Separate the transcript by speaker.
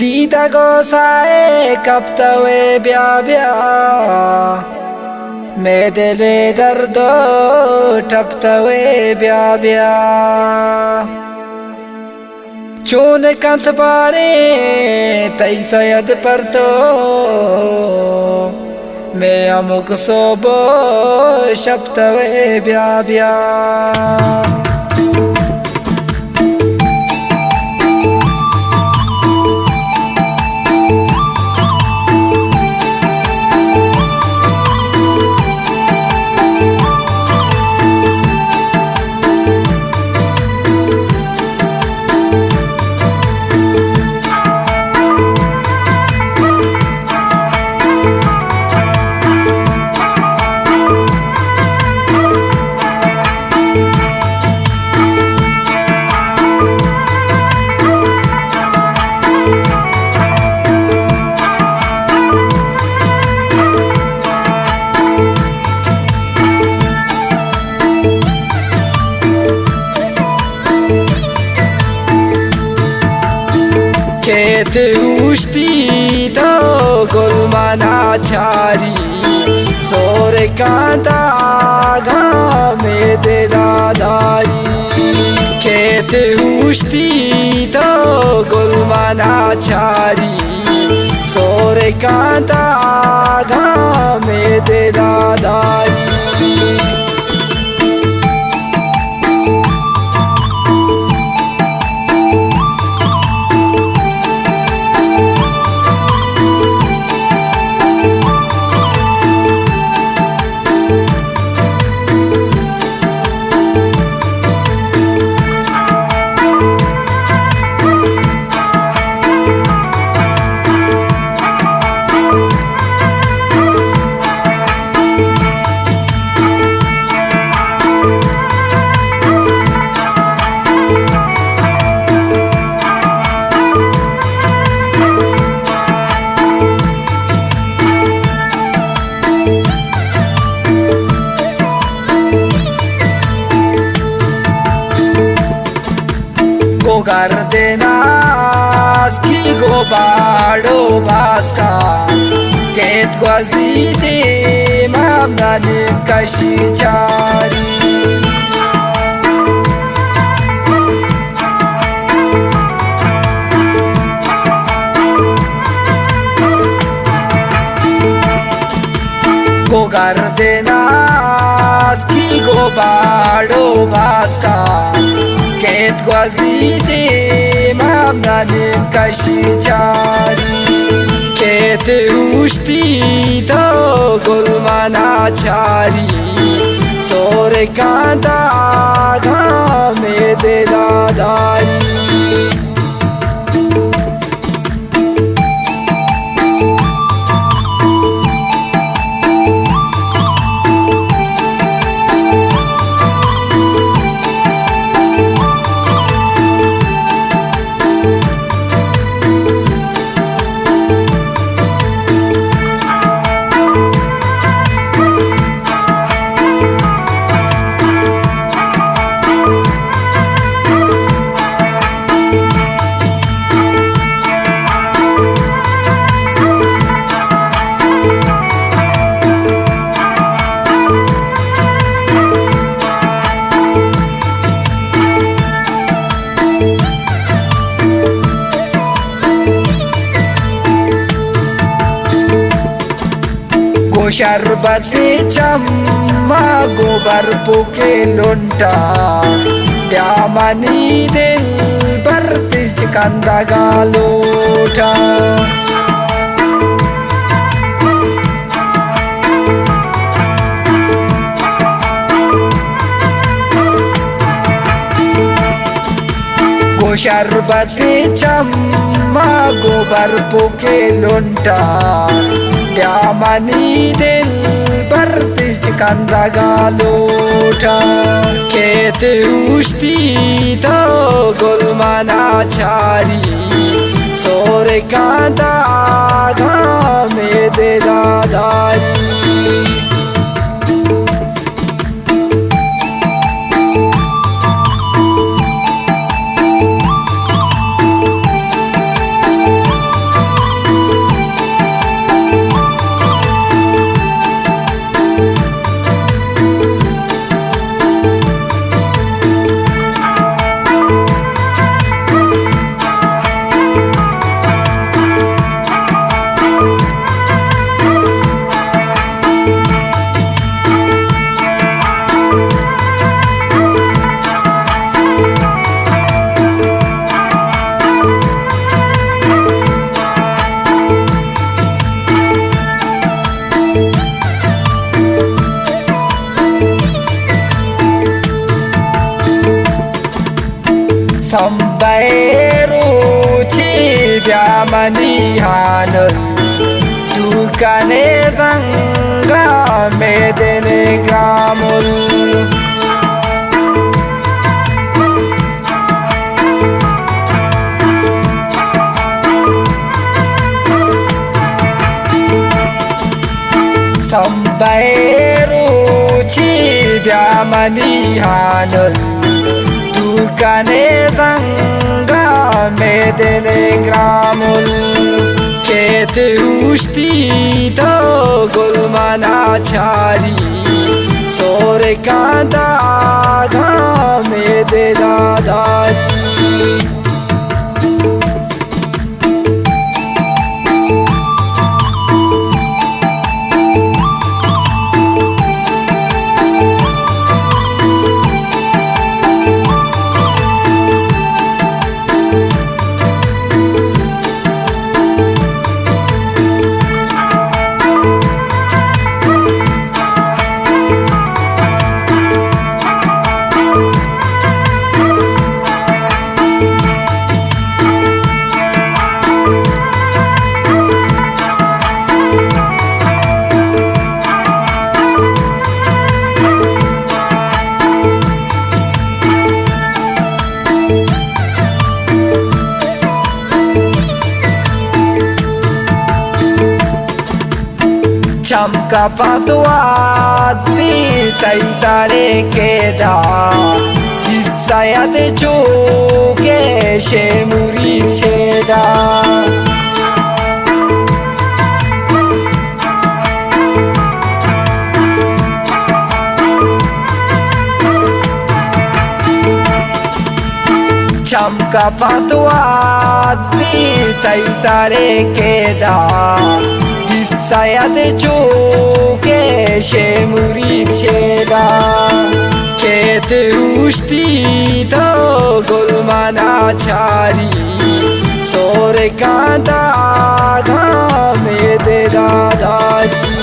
Speaker 1: Dita gosae kaptawe bia bia Medele dardo taptawe bia bia Chone kant pare tai sayad parto Me amuk sobo shaptawe bia bia Kete ushti to golmana chari Sore kanta game de dadari Kete ushti to golmana chari Sore kanta game de dadari Gardenas ki go bado baska Ket gwazite mamnanim kashi chari Go gardenas ki go bado baska Ket gwazite mamnanim kashi chari Kete ushti to golmana chari Sore kanta game de dadari Sharbate chamma gobar puke lonta Pyamani dil bar pich kanda galota Go sharbate chamma gobar puke lonta Pyamani dil bar pich kanda galota Kete ushti to golmana chari Sore kanta game de dadari biamani hanul Turkane zanga medene gramul Sampai ruci biamani hanul Turkane zanga medene gramul Kete ushti to gulmana chari Sore kanda game de dadari Chamka patuati tai sare keda Tisaya de choke she muri cheda Chamka patuati tai sare keda Saya de choke she muri cheda Kete ushti to gulmana chari Sore kanda game de dadari